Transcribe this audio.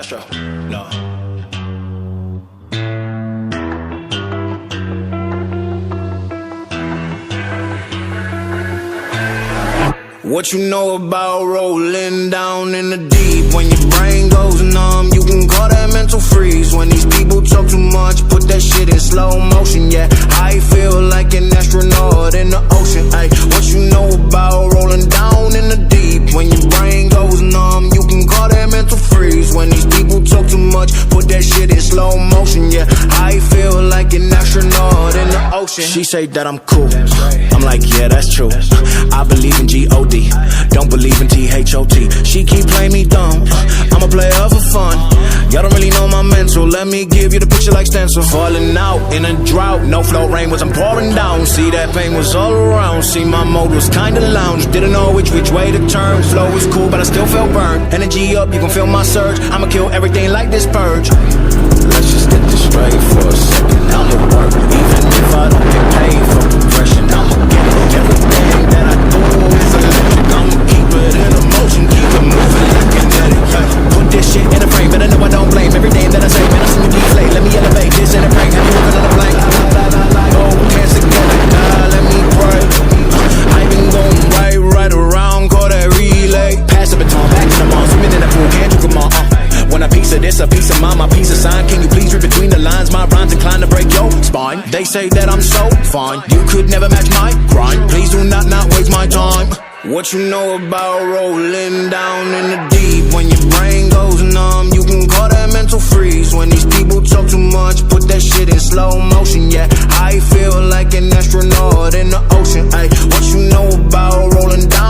Astro, no. What you know about rolling down in the deep? When your brain goes numb, you can call that mental freeze. When these people talk too much, put that shit in slow motion. Yeah, I feel like an astronaut in the ocean. Ay, what you know about rolling down in the deep? When your brain goes numb, you can call that mental freeze. When these people talk too much, put that shit in slow motion. Yeah, I feel like an astronaut in the ocean. She say that I'm cool, I'm like, yeah, that's true. I believe in G-O-D, don't believe in T-H-O-T. She keep playing me dumb, I'm a player for fun. Y'all don't really know my mental, let me give you the picture like stencil. Falling out in a drought, no flow rain was I'm pouring down. See that pain was all around, see my mode was kinda lounge. Didn't know which way to turn, flow was cool but I still felt burned. Energy up, you can feel my surge, I'ma kill everything like this purge. Let's just get this straight for a second, I'ma work. Even if I don't get paid for progression, I'ma get it. Everything that I do is electric, I'ma keep it in motion, keep it moving like kinetic. Put this shit in a frame, but I know I don't blame everything that I say, man, I see me deflate. Let me elevate this in a frame, have you living on a blank? No hands together, God, let me pray. I've been going right around, call that relay. Pass the baton, back to the mall, swimming in the pool, can't you come on? When a piece of this, a piece of mine, my piece of sign. Can you please read between the lines? My rhymes inclined to break your spine. They say that I'm so fine, you could never match my grind. Please do not waste my time. What you know about rolling down in the deep? When your brain goes numb, you can call that mental freeze. When these people talk too much, put that shit in slow motion. Yeah, I feel like an astronaut in the ocean. Ay, what you know about rolling down